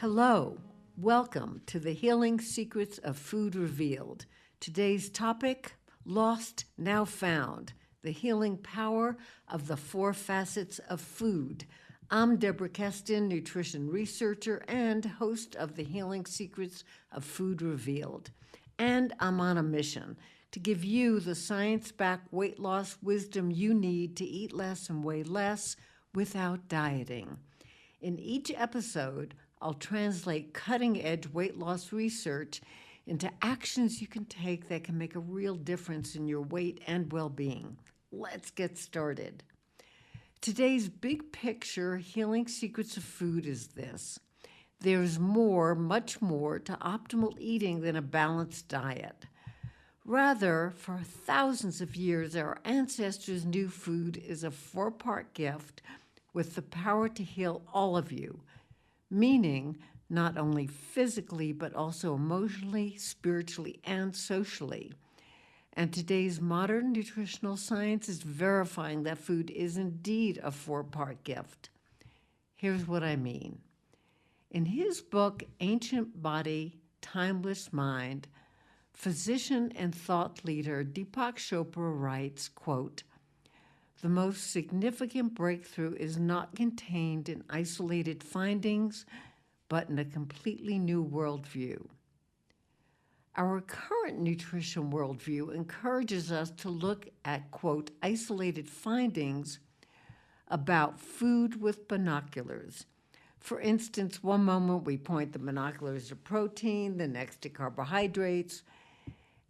Hello, welcome to the Healing Secrets of Food Revealed. Today's topic, Lost, Now Found, the healing power of the four facets of food. I'm Deborah Keston, nutrition researcher and host of the Healing Secrets of Food Revealed. And I'm on a mission to give you the science-backed weight loss wisdom you need to eat less and weigh less without dieting. In each episode, I'll translate cutting-edge weight loss research into actions you can take that can make a real difference in your weight and well-being. Let's get started. Today's big picture Healing Secrets of Food is this. There's more, much more, to optimal eating than a balanced diet. Rather, for thousands of years, our ancestors knew food is a four-part gift with the power to heal all of you, meaning not only physically, but also emotionally, spiritually, and socially. And today's modern nutritional science is verifying that food is indeed a four-part gift. Here's what I mean. In his book, Ancient Body, Timeless Mind, physician and thought leader Deepak Chopra writes, quote, "The most significant breakthrough is not contained in isolated findings, but in a completely new worldview." Our current nutrition worldview encourages us to look at, quote, isolated findings about food with binoculars. For instance, one moment we point the binoculars to protein, the next to carbohydrates,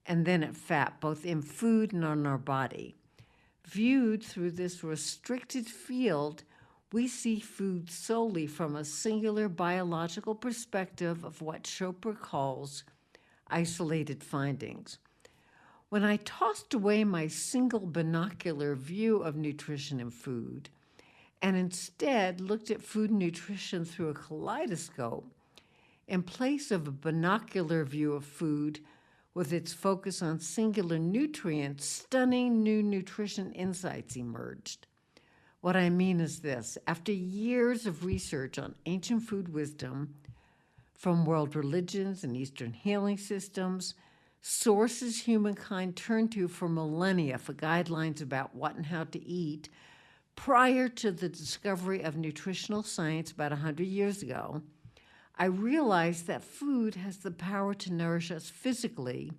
and then at fat, both in food and on our body. Viewed through this restricted field, we see food solely from a singular biological perspective of what Chopra calls isolated findings. When I tossed away my single binocular view of nutrition and food, and instead looked at food and nutrition through a kaleidoscope, in place of a binocular view of food with its focus on singular nutrients, stunning new nutrition insights emerged. What I mean is this: after years of research on ancient food wisdom from world religions and Eastern healing systems, sources humankind turned to for millennia for guidelines about what and how to eat, prior to the discovery of nutritional science about 100 years ago, I realized that food has the power to nourish us physically,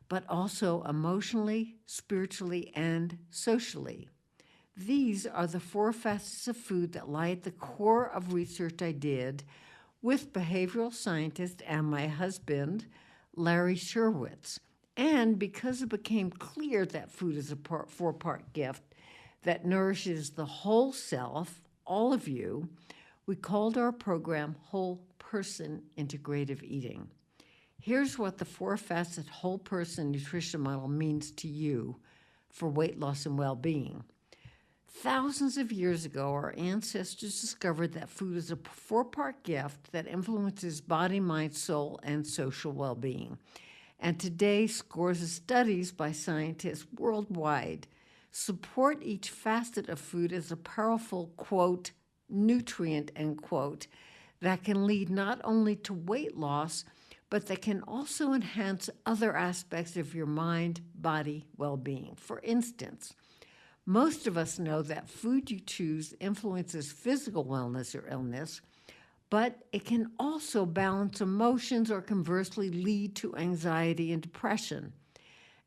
but also emotionally, spiritually, and socially. These are the four facets of food that lie at the core of research I did with behavioral scientist and my husband, Larry Sherwitz. And because it became clear that food is a four-part gift that nourishes the whole self, all of you, we called our program Whole Person Integrative Eating. Here's what the four-facet whole person nutrition model means to you for weight loss and well-being. Thousands of years ago, our ancestors discovered that food is a four-part gift that influences body, mind, soul, and social well-being. And today, scores of studies by scientists worldwide support each facet of food as a powerful, quote, nutrient, end quote, that can lead not only to weight loss, but that can also enhance other aspects of your mind, body, well-being. For instance, most of us know that food you choose influences physical wellness or illness, but it can also balance emotions or conversely lead to anxiety and depression.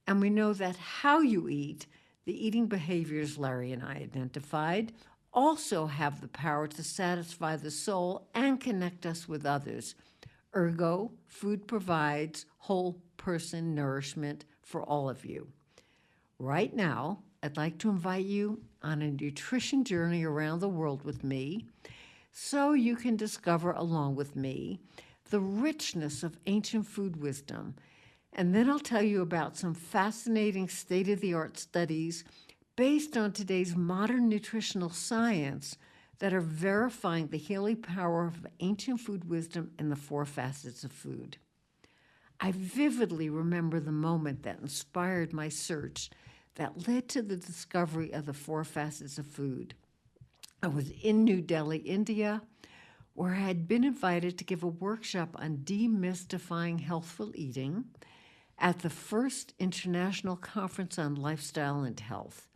And we know that how you eat, the eating behaviors Larry and I identified, also have the power to satisfy the soul and connect us with others. Ergo, food provides whole person nourishment for all of you. Right now, I'd like to invite you on a nutrition journey around the world with me so you can discover along with me the richness of ancient food wisdom. And then I'll tell you about some fascinating state-of-the-art studies based on today's modern nutritional science that are verifying the healing power of ancient food wisdom and the four facets of food. I vividly remember the moment that inspired my search that led to the discovery of the four facets of food. I was in New Delhi, India, where I had been invited to give a workshop on demystifying healthful eating at the first International Conference on Lifestyle and Health.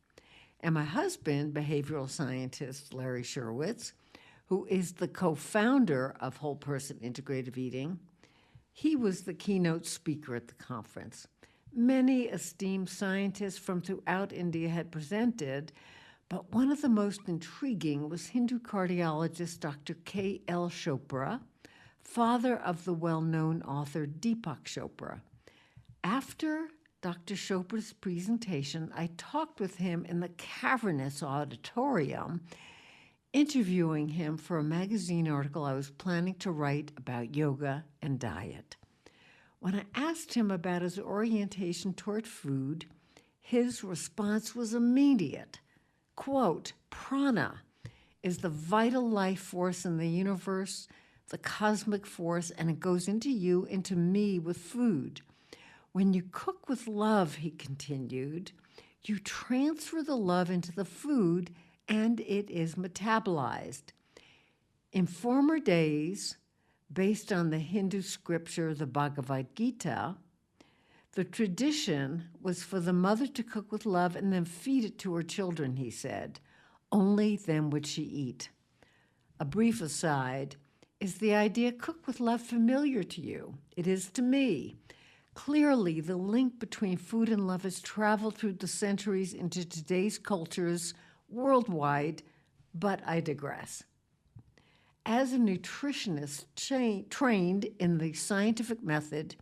And my husband, behavioral scientist Larry Sherwitz, who is the co-founder of Whole Person Integrative Eating, he was the keynote speaker at the conference. Many esteemed scientists from throughout India had presented, but one of the most intriguing was Hindu cardiologist Dr. K.L. Chopra, father of the well-known author Deepak Chopra. After Dr. Chopra's presentation, I talked with him in the cavernous auditorium, interviewing him for a magazine article I was planning to write about yoga and diet. When I asked him about his orientation toward food, his response was immediate. Quote, "Prana is the vital life force in the universe, the cosmic force, and it goes into you, into me with food. When you cook with love," he continued, "you transfer the love into the food and it is metabolized. In former days, based on the Hindu scripture, the Bhagavad Gita, the tradition was for the mother to cook with love and then feed it to her children," he said. "Only then would she eat." A brief aside, is the idea cook with love familiar to you? It is to me. Clearly, the link between food and love has traveled through the centuries into today's cultures worldwide, but I digress. As a nutritionist trained in the scientific method,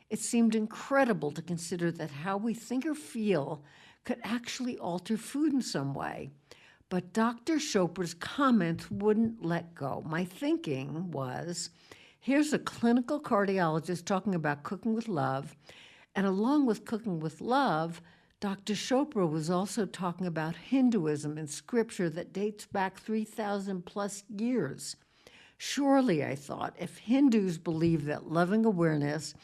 it seemed incredible to consider that how we think or feel could actually alter food in some way. But Dr. Chopra's comments wouldn't let go. My thinking was, here's a clinical cardiologist talking about cooking with love, and along with cooking with love, Dr. Chopra was also talking about Hinduism and scripture that dates back 3,000 plus years. Surely, I thought, if Hindus believe that loving awareness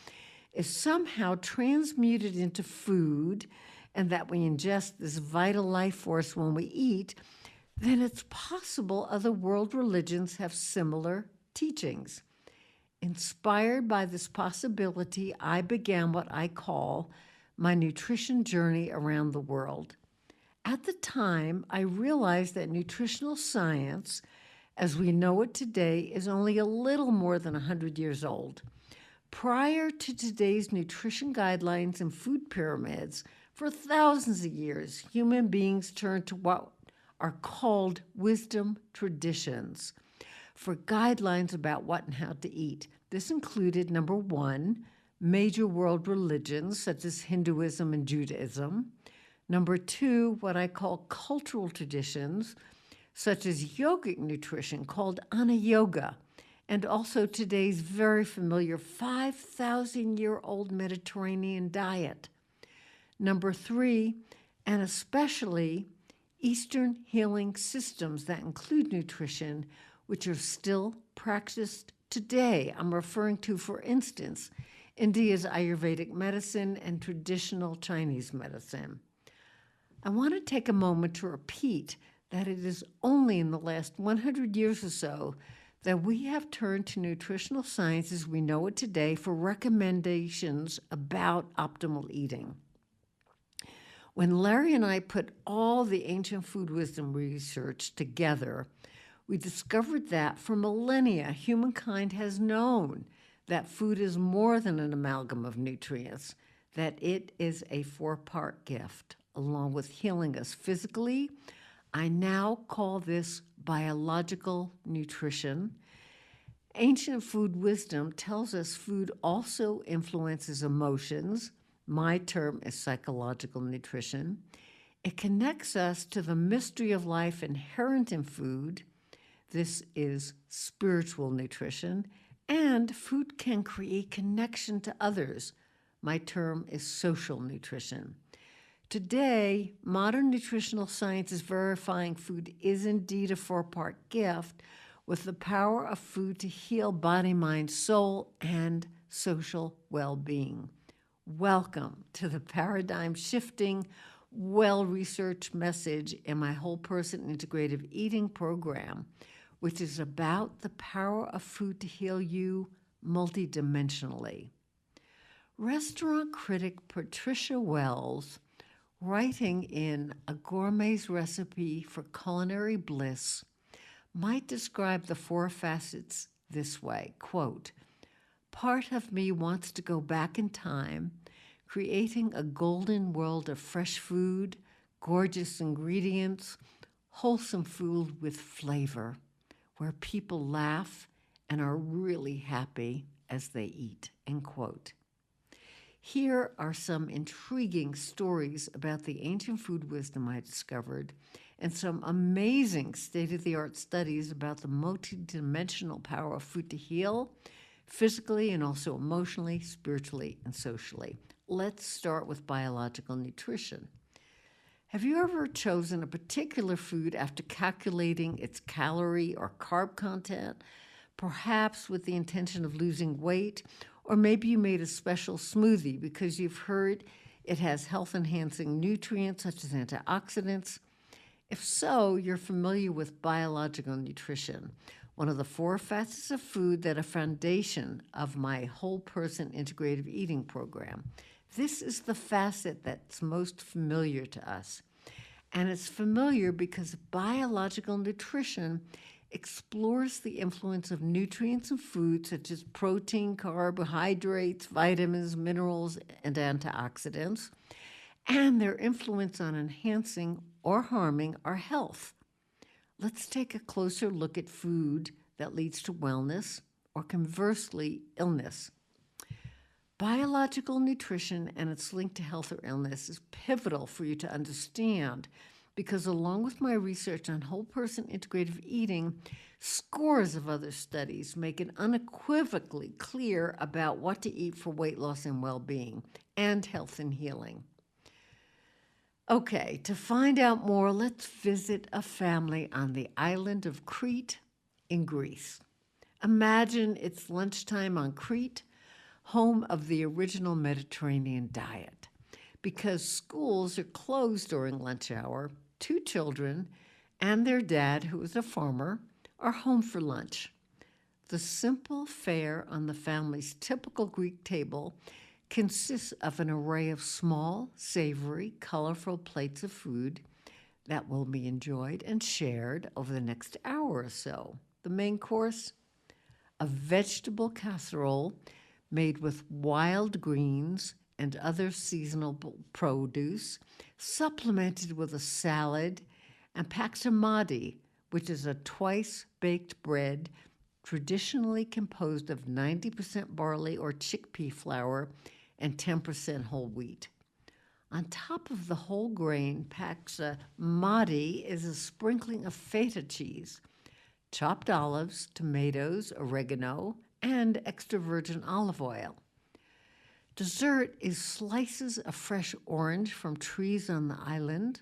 is somehow transmuted into food and that we ingest this vital life force when we eat, then it's possible other world religions have similar teachings. Inspired by this possibility, I began what I call my nutrition journey around the world. At the time, I realized that nutritional science, as we know it today, is only a little more than 100 years old. Prior to today's nutrition guidelines and food pyramids, for thousands of years, human beings turned to what are called wisdom traditions for guidelines about what and how to eat. This included, number one, major world religions such as Hinduism and Judaism. Number two, what I call cultural traditions such as yogic nutrition called Ana Yoga, and also today's very familiar 5,000-year-old Mediterranean diet. Number three, and especially Eastern healing systems that include nutrition, which are still practiced today. I'm referring to, for instance, India's Ayurvedic medicine and traditional Chinese medicine. I want to take a moment to repeat that it is only in the last 100 years or so that we have turned to nutritional science as we know it today for recommendations about optimal eating. When Larry and I put all the ancient food wisdom research together, we discovered that for millennia, humankind has known that food is more than an amalgam of nutrients, that it is a four-part gift, along with healing us physically. I now call this biological nutrition. Ancient food wisdom tells us food also influences emotions. My term is psychological nutrition. It connects us to the mystery of life inherent in food. This is spiritual nutrition. And food can create connection to others. My term is social nutrition. Today, modern nutritional science is verifying food is indeed a four-part gift with the power of food to heal body, mind, soul, and social well-being. Welcome to the paradigm-shifting, well-researched message in my Whole Person Integrative Eating program, which is about the power of food to heal you multidimensionally. Restaurant critic Patricia Wells, writing in A Gourmet's Recipe for Culinary Bliss, might describe the four facets this way, quote, "Part of me wants to go back in time, creating a golden world of fresh food, gorgeous ingredients, wholesome food with flavor, where people laugh and are really happy as they eat," end quote. Here are some intriguing stories about the ancient food wisdom I discovered and some amazing state-of-the-art studies about the multidimensional power of food to heal, physically and also emotionally, spiritually, and socially. Let's start with biological nutrition. Have you ever chosen a particular food after calculating its calorie or carb content, perhaps with the intention of losing weight? Or maybe you made a special smoothie because you've heard it has health-enhancing nutrients such as antioxidants. If so, you're familiar with biological nutrition, one of the four facets of food that are foundation of my whole person integrative eating program. This is the facet that's most familiar to us. And it's familiar because biological nutrition explores the influence of nutrients in food such as protein, carbohydrates, vitamins, minerals, and antioxidants, and their influence on enhancing or harming our health. Let's take a closer look at food that leads to wellness or conversely, illness. Biological nutrition and its link to health or illness is pivotal for you to understand because along with my research on whole person integrative eating, scores of other studies make it unequivocally clear about what to eat for weight loss and well-being and health and healing. Okay, to find out more, let's visit a family on the island of Crete in Greece. Imagine it's lunchtime on Crete, home of the original Mediterranean diet. Because schools are closed during lunch hour, two children and their dad, who is a farmer, are home for lunch. The simple fare on the family's typical Greek table consists of an array of small, savory, colorful plates of food that will be enjoyed and shared over the next hour or so. The main course, a vegetable casserole made with wild greens and other seasonal produce, supplemented with a salad and paksamadi, which is a twice-baked bread traditionally composed of 90% barley or chickpea flour and 10% whole wheat. On top of the whole grain paksamadi is a sprinkling of feta cheese, chopped olives, tomatoes, oregano, and extra virgin olive oil. Dessert is slices of fresh orange from trees on the island.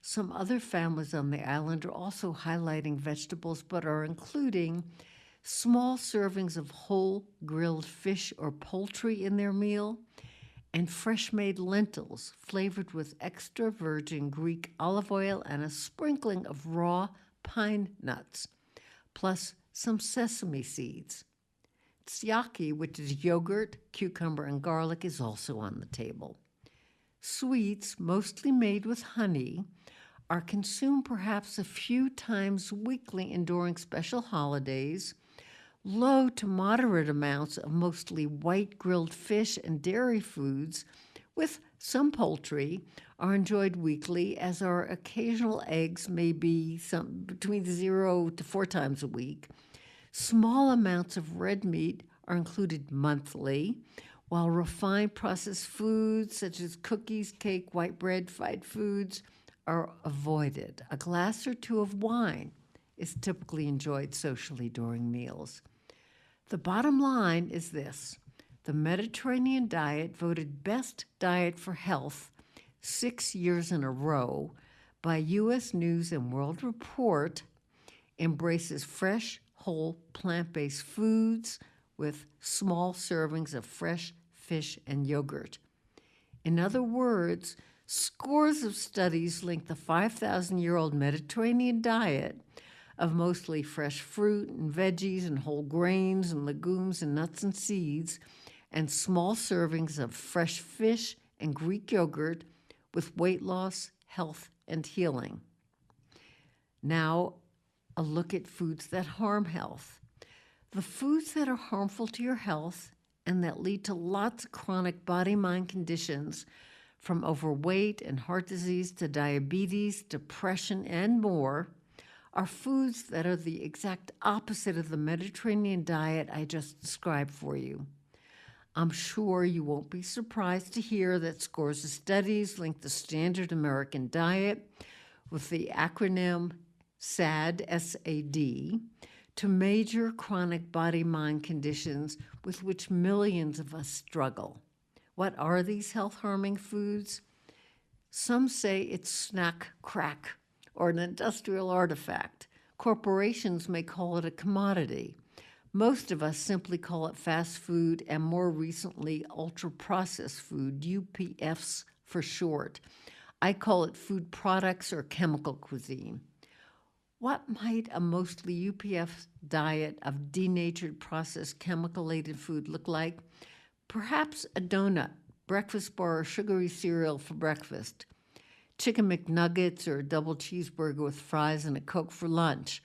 Some other families on the island are also highlighting vegetables, but are including small servings of whole grilled fish or poultry in their meal, and fresh-made lentils flavored with extra virgin Greek olive oil and a sprinkling of raw pine nuts, plus some sesame seeds. Tsiaki, which is yogurt, cucumber, and garlic, is also on the table. Sweets, mostly made with honey, are consumed perhaps a few times weekly and during special holidays. Low to moderate amounts of mostly white grilled fish and dairy foods, with some poultry, are enjoyed weekly, as are occasional eggs, maybe between 0 to 4 times a week. Small amounts of red meat are included monthly, while refined processed foods such as cookies, cake, white bread, fried foods are avoided. A glass or two of wine is typically enjoyed socially during meals. The bottom line is this: the Mediterranean diet, voted best diet for health 6 years in a row by U.S. News and World Report, embraces fresh, whole, plant-based foods with small servings of fresh fish and yogurt. In other words, scores of studies link the 5,000-year-old Mediterranean diet, of mostly fresh fruit and veggies and whole grains and legumes and nuts and seeds, and small servings of fresh fish and Greek yogurt with weight loss, health, and healing. Now, a look at foods that harm health. The foods that are harmful to your health and that lead to lots of chronic body-mind conditions, from overweight and heart disease to diabetes, depression, and more, are foods that are the exact opposite of the Mediterranean diet I just described for you. I'm sure you won't be surprised to hear that scores of studies link the standard American diet with the acronym SAD, S-A-D, to major chronic body-mind conditions with which millions of us struggle. What are these health-harming foods? Some say it's snack crack or an industrial artifact. Corporations may call it a commodity. Most of us simply call it fast food and more recently ultra-processed food, UPFs for short. I call it food products or chemical cuisine. What might a mostly UPF diet of denatured processed chemical-laden food look like? Perhaps a donut, breakfast bar, or sugary cereal for breakfast, chicken McNuggets or a double cheeseburger with fries and a Coke for lunch.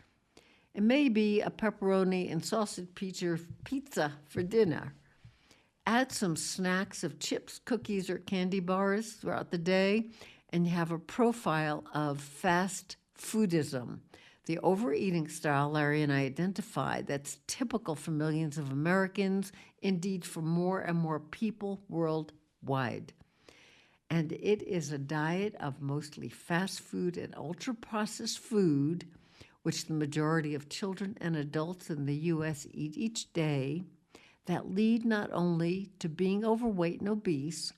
It may be a pepperoni and sausage pizza for dinner. Add some snacks of chips, cookies, or candy bars throughout the day, and you have a profile of fast foodism, the overeating style Larry and I identified that's typical for millions of Americans, indeed for more and more people worldwide. And it is a diet of mostly fast food and ultra-processed food, which the majority of children and adults in the U.S. eat each day, that lead not only to being overweight and obese,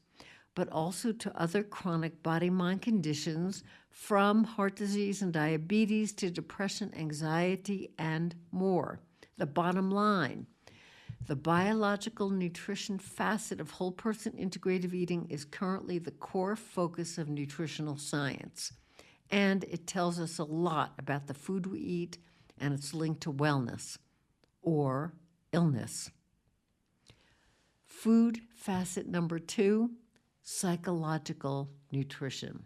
but also to other chronic body-mind conditions, from heart disease and diabetes to depression, anxiety, and more. The bottom line, the biological nutrition facet of whole person integrative eating is currently the core focus of nutritional science, and it tells us a lot about the food we eat and its link to wellness or illness. Food facet number 2, psychological nutrition.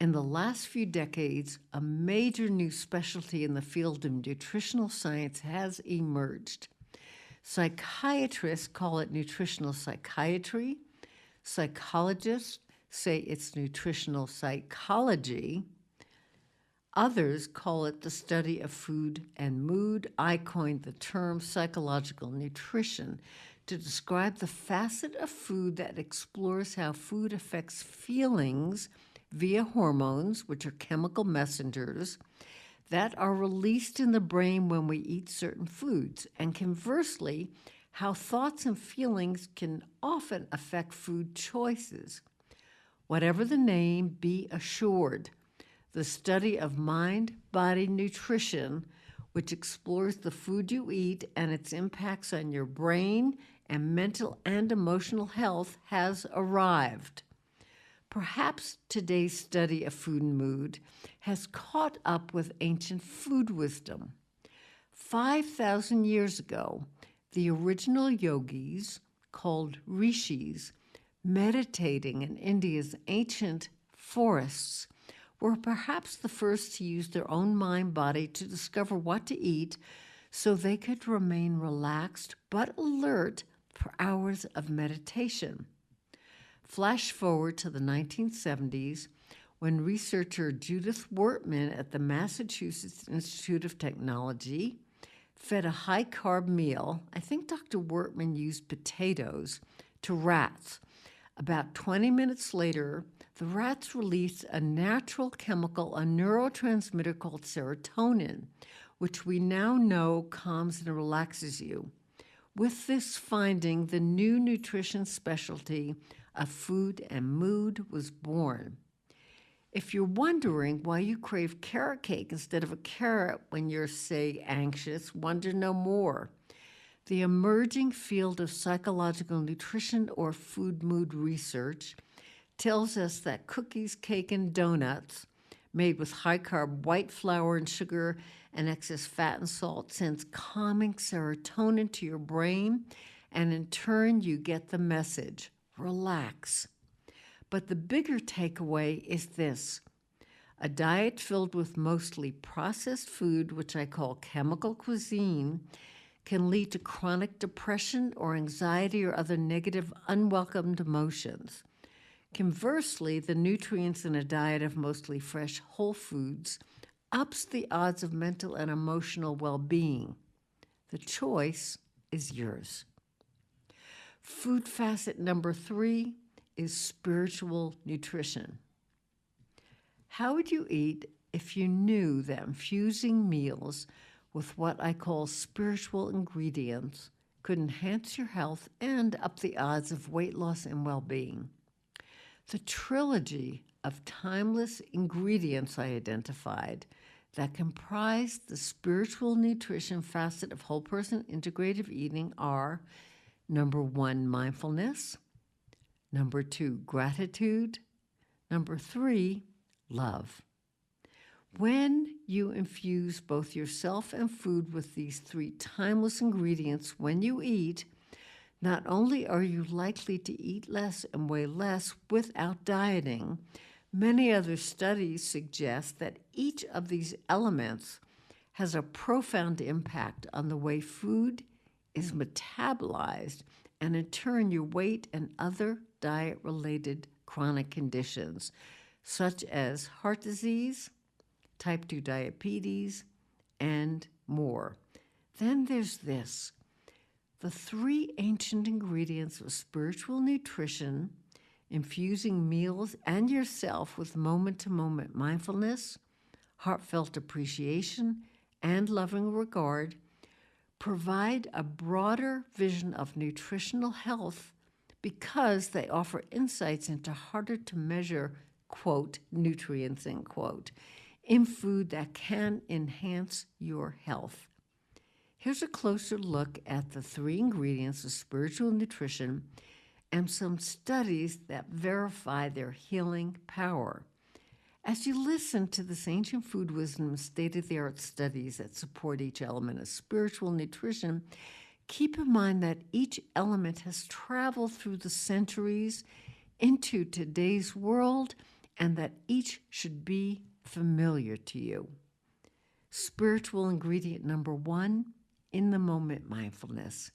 In the last few decades, a major new specialty in the field of nutritional science has emerged. Psychiatrists call it nutritional psychiatry. Psychologists say it's nutritional psychology. Others call it the study of food and mood. I coined the term psychological nutrition to describe the facet of food that explores how food affects feelings via hormones, which are chemical messengers, that are released in the brain when we eat certain foods, and conversely, how thoughts and feelings can often affect food choices. Whatever the name, be assured, the study of mind-body nutrition, which explores the food you eat and its impacts on your brain and mental and emotional health, has arrived. Perhaps today's study of food and mood has caught up with ancient food wisdom. 5,000 years ago, the original yogis, called rishis, meditating in India's ancient forests, were perhaps the first to use their own mind-body to discover what to eat so they could remain relaxed but alert for hours of meditation. Flash forward to the 1970s, when researcher Judith Wortman at the Massachusetts Institute of Technology fed a high-carb meal, I think Dr. Wortman used potatoes, to rats. About 20 minutes later, the rats released a natural chemical, a neurotransmitter called serotonin, which we now know calms and relaxes you. With this finding, the new nutrition specialty of food and mood was born. If you're wondering why you crave carrot cake instead of a carrot when you're, say, anxious, wonder no more. The emerging field of psychological nutrition or food mood research tells us that cookies, cake, and donuts made with high-carb white flour and sugar and excess fat and salt, sends calming serotonin to your brain, and in turn, you get the message, relax. But the bigger takeaway is this. A diet filled with mostly processed food, which I call chemical cuisine, can lead to chronic depression or anxiety or other negative, unwelcomed emotions. Conversely, the nutrients in a diet of mostly fresh whole foods ups the odds of mental and emotional well-being. The choice is yours. Food facet number 3 is spiritual nutrition. How would you eat if you knew that infusing meals with what I call spiritual ingredients could enhance your health and up the odds of weight loss and well-being? The trilogy of timeless ingredients I identified that comprise the spiritual nutrition facet of whole person integrative eating are: number 1, mindfulness; number 2, gratitude; number 3, love. When you infuse both yourself and food with these 3 timeless ingredients when you eat, not only are you likely to eat less and weigh less without dieting, many other studies suggest that each of these elements has a profound impact on the way food is metabolized, and in turn your weight and other diet-related chronic conditions, such as heart disease, type 2 diabetes, and more. Then there's this. The 3 ancient ingredients of spiritual nutrition, infusing meals and yourself with moment-to-moment mindfulness, heartfelt appreciation, and loving regard, provide a broader vision of nutritional health because they offer insights into harder-to-measure, quote, nutrients, end quote, in food that can enhance your health. Here's a closer look at the 3 ingredients of spiritual nutrition and some studies that verify their healing power. As you listen to this ancient food wisdom, state-of-the-art studies that support each element of spiritual nutrition, keep in mind that each element has traveled through the centuries into today's world and that each should be familiar to you. Spiritual ingredient number 1, in-the-moment mindfulness.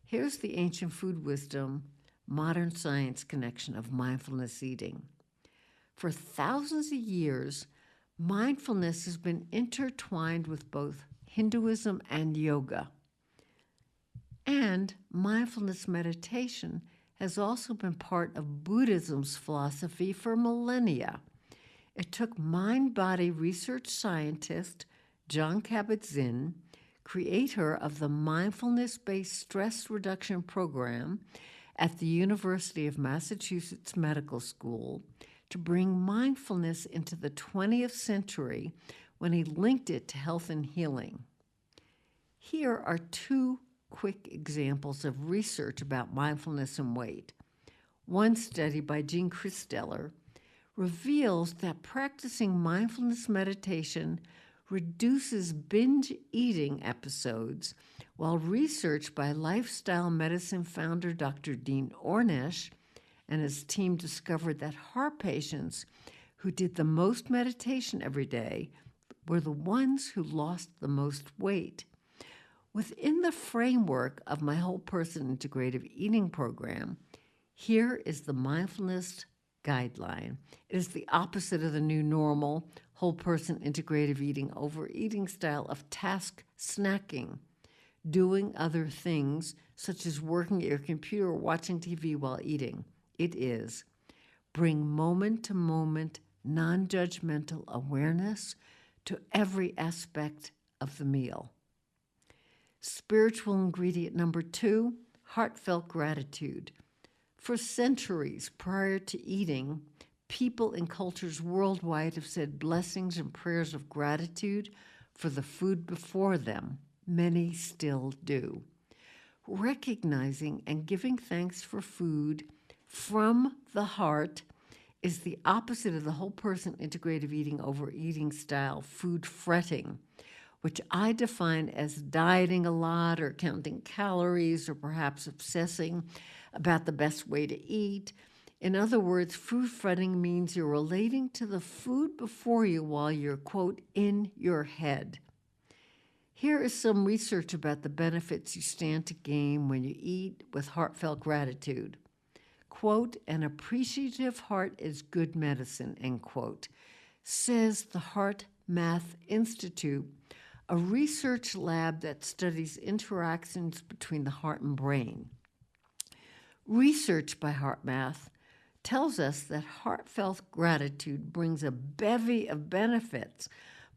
Here's the ancient food wisdom, modern science connection of mindfulness eating. For thousands of years, mindfulness has been intertwined with both Hinduism and yoga. And mindfulness meditation has also been part of Buddhism's philosophy for millennia. It took mind-body research scientist Jon Kabat-Zinn, creator of the mindfulness-based stress reduction program at the University of Massachusetts Medical School, to bring mindfulness into the 20th century when he linked it to health and healing. Here are 2 quick examples of research about mindfulness and weight. One study by Jean Christeller reveals that practicing mindfulness meditation reduces binge eating episodes, while research by lifestyle medicine founder Dr. Dean Ornish and his team discovered that heart patients who did the most meditation every day were the ones who lost the most weight. Within the framework of my whole person integrative eating program, here is the mindfulness guideline. It is the opposite of the new normal, whole person integrative eating, overeating style of task snacking, doing other things such as working at your computer or watching TV while eating. It is bring moment-to-moment, non-judgmental awareness to every aspect of the meal. Spiritual ingredient number 2, heartfelt gratitude. For centuries prior to eating, people in cultures worldwide have said blessings and prayers of gratitude for the food before them. Many still do. Recognizing and giving thanks for food from the heart is the opposite of the whole person integrative eating overeating style, food fretting, which I define as dieting a lot or counting calories or perhaps obsessing about the best way to eat. In other words, food fretting means you're relating to the food before you while you're, quote, in your head. Here is some research about the benefits you stand to gain when you eat with heartfelt gratitude. Quote, an appreciative heart is good medicine, end quote, says the Heart Math Institute, a research lab that studies interactions between the heart and brain. Research by HeartMath tells us that heartfelt gratitude brings a bevy of benefits,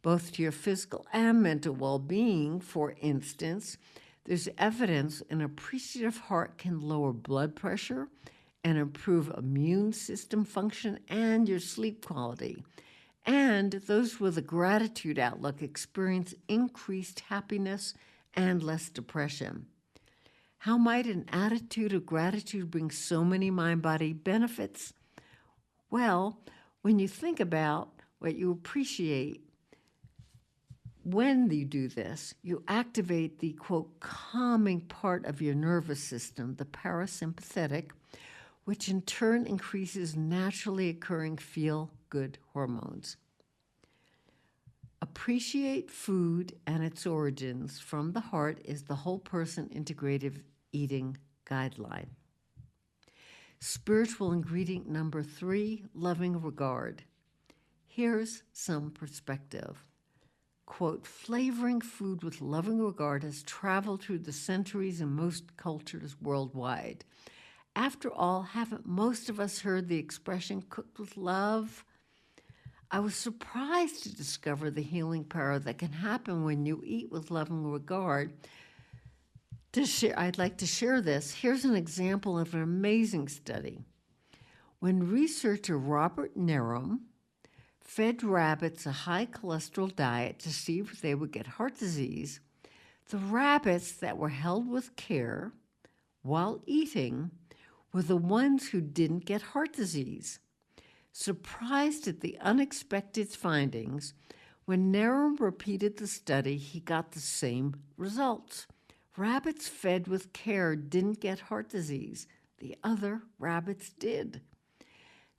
both to your physical and mental well-being. For instance, there's evidence an appreciative heart can lower blood pressure and improve immune system function and your sleep quality. And those with a gratitude outlook experience increased happiness and less depression. How might an attitude of gratitude bring so many mind-body benefits? Well, when you think about what you appreciate, when you do this, you activate the, quote, calming part of your nervous system, the parasympathetic, which in turn increases naturally occurring feel-good hormones. Appreciate food and its origins from the heart is the whole person integrative eating guideline. Spiritual ingredient number 3, loving regard. Here's some perspective. Quote, flavoring food with loving regard has traveled through the centuries in most cultures worldwide. After all, haven't most of us heard the expression cooked with love? I was surprised to discover the healing power that can happen when you eat with loving regard. I'd like to share this. Here's an example of an amazing study. When researcher Robert Nerum fed rabbits a high cholesterol diet to see if they would get heart disease, the rabbits that were held with care while eating were the ones who didn't get heart disease. Surprised at the unexpected findings, when Nerum repeated the study, he got the same results. Rabbits fed with care didn't get heart disease. The other rabbits did.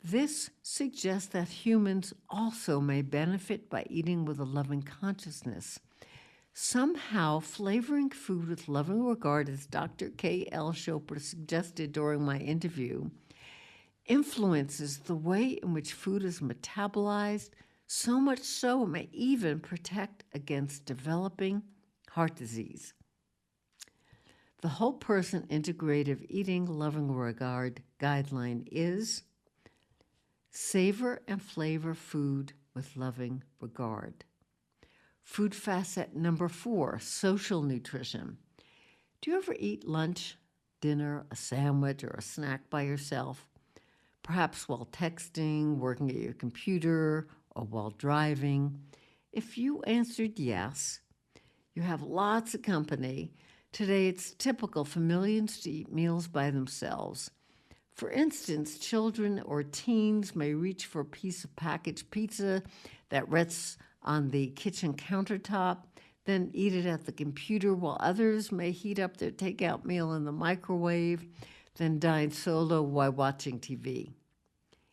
This suggests that humans also may benefit by eating with a loving consciousness. Somehow, flavoring food with loving regard, as Dr. K.L. Chopra suggested during my interview, influences the way in which food is metabolized, so much so it may even protect against developing heart disease. The whole person integrative eating loving regard guideline is savor and flavor food with loving regard. Food facet number 4, social nutrition. Do you ever eat lunch, dinner, a sandwich, or a snack by yourself? Perhaps while texting, working at your computer, or while driving? If you answered yes, you have lots of company. Today, it's typical for millions to eat meals by themselves. For instance, children or teens may reach for a piece of packaged pizza that rests on the kitchen countertop, then eat it at the computer, while others may heat up their takeout meal in the microwave, then dine solo while watching TV.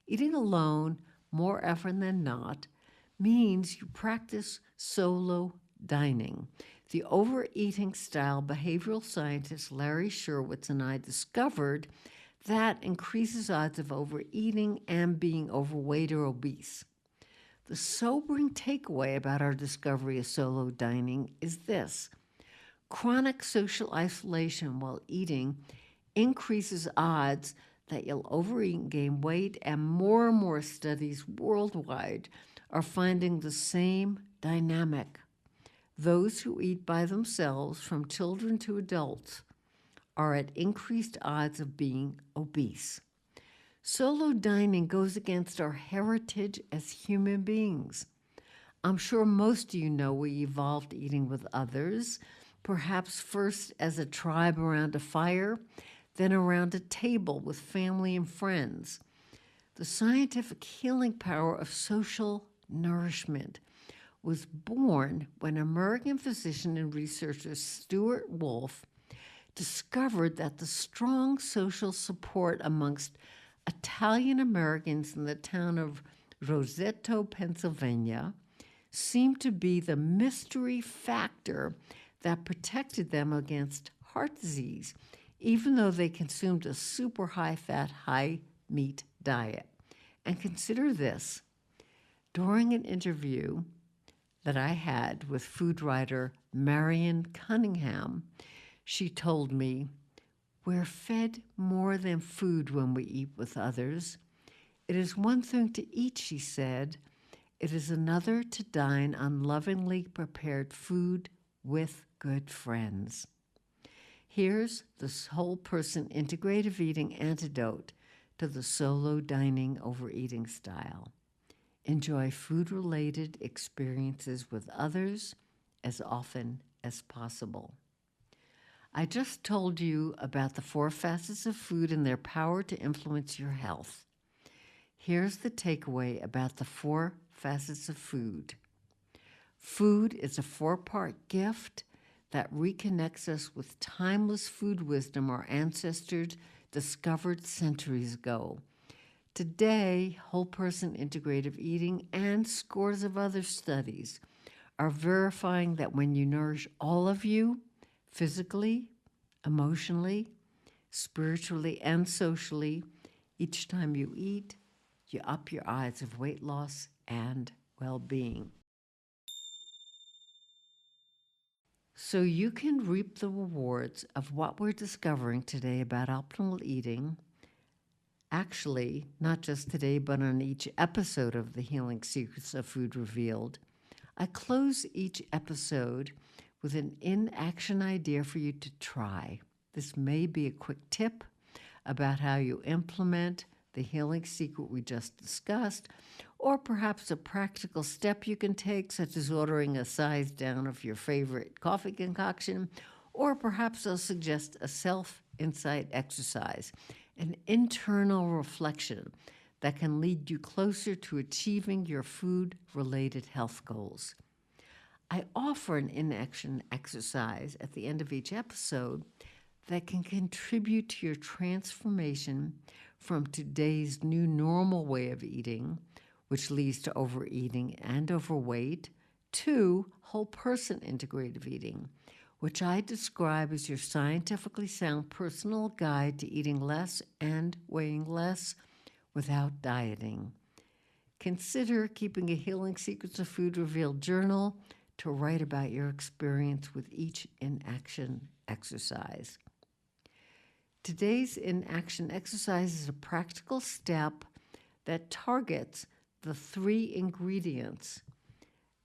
Eating alone, more often than not, means you practice solo dining. The overeating style behavioral scientist Larry Sherwitz and I discovered that increases odds of overeating and being overweight or obese. The sobering takeaway about our discovery of solo dining is this: chronic social isolation while eating increases odds that you'll overeat and gain weight, and more studies worldwide are finding the same dynamic. Those who eat by themselves, from children to adults, are at increased odds of being obese. Solo dining goes against our heritage as human beings. I'm sure most of you know we evolved eating with others, perhaps first as a tribe around a fire, then around a table with family and friends. The scientific healing power of social nourishment was born when American physician and researcher Stuart Wolfe discovered that the strong social support amongst Italian Americans in the town of Roseto, Pennsylvania, seemed to be the mystery factor that protected them against heart disease, even though they consumed a super high-fat, high-meat diet. And consider this. During an interview that I had with food writer Marion Cunningham, she told me, "We're fed more than food when we eat with others. It is one thing to eat," she said. "It is another to dine on lovingly prepared food with good friends." Here's the whole person integrative eating antidote to the solo dining overeating style. Enjoy food-related experiences with others as often as possible. I just told you about the 4 facets of food and their power to influence your health. Here's the takeaway about the 4 facets of food. Food is a 4-part gift that reconnects us with timeless food wisdom our ancestors discovered centuries ago. Today, whole person integrative eating and scores of other studies are verifying that when you nourish all of you, physically, emotionally, spiritually, and socially, each time you eat, you up your odds of weight loss and well-being. So you can reap the rewards of what we're discovering today about optimal eating. Actually, not just today, but on each episode of The Healing Secrets of Food Revealed. I close each episode with an in-action idea for you to try. This may be a quick tip about how you implement the healing secret we just discussed, or perhaps a practical step you can take, such as ordering a size down of your favorite coffee concoction, or perhaps I'll suggest a self-insight exercise, an internal reflection that can lead you closer to achieving your food-related health goals. I offer an in-action exercise at the end of each episode that can contribute to your transformation from today's new normal way of eating, which leads to overeating and overweight, to whole person integrative eating, which I describe as your scientifically sound personal guide to eating less and weighing less without dieting. Consider keeping a Healing Secrets of Food Revealed journal to write about your experience with each in-action exercise. Today's in-action exercise is a practical step that targets the 3 ingredients,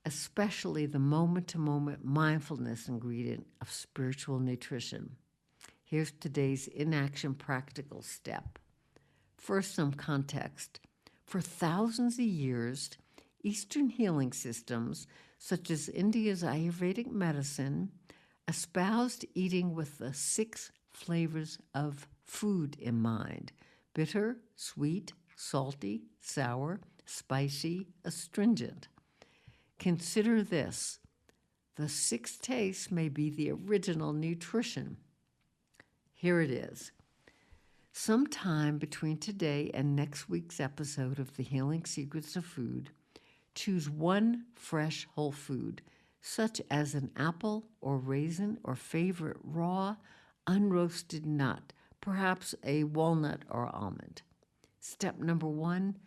especially the moment-to-moment mindfulness ingredient of spiritual nutrition. Here's today's in-action practical step. First, some context. For thousands of years, Eastern healing systems, such as India's Ayurvedic medicine, espoused eating with the 6 flavors of food in mind: bitter, sweet, salty, sour, spicy, astringent. Consider this. The 6 tastes may be the original nutrition. Here it is. Sometime between today and next week's episode of The Healing Secrets of Food, choose one fresh whole food, such as an apple or raisin or favorite raw, unroasted nut, perhaps a walnut or almond. Step number 1,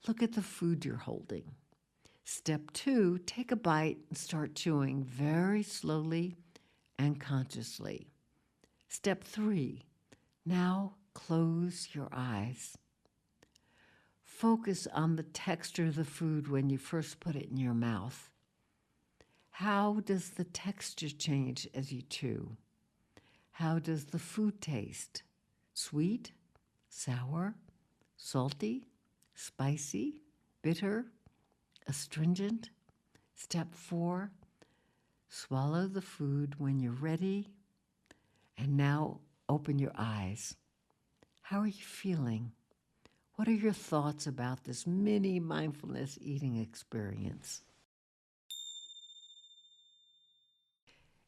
look at the food you're holding. Step 2, take a bite and start chewing very slowly and consciously. Step 3, now close your eyes. Focus on the texture of the food when you first put it in your mouth. How does the texture change as you chew? How does the food taste? Sweet, sour, salty, spicy, bitter, astringent? Step 4, swallow the food when you're ready. And now open your eyes. How are you feeling? What are your thoughts about this mini mindfulness eating experience?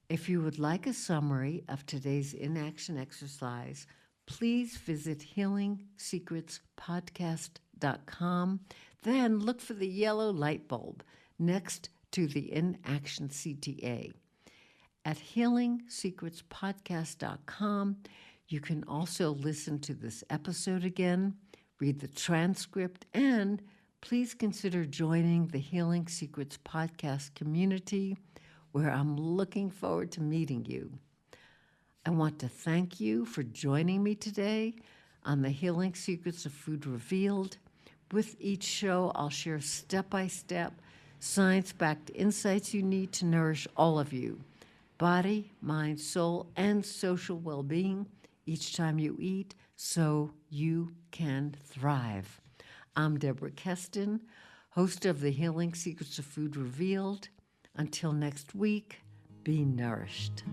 If you would like a summary of today's in-action exercise, please visit healingsecretspodcast.com. Then look for the yellow light bulb next to the in-action CTA. At healingsecretspodcast.com, you can also listen to this episode again, read the transcript, and please consider joining the Healing Secrets podcast community, where I'm looking forward to meeting you. I want to thank you for joining me today on the Healing Secrets of Food Revealed. With each show, I'll share step-by-step, science-backed insights you need to nourish all of you, body, mind, soul, and social well-being each time you eat, so you can thrive. I'm Deborah Keston, host of the Healing Secrets of Food Revealed. Until next week, be nourished.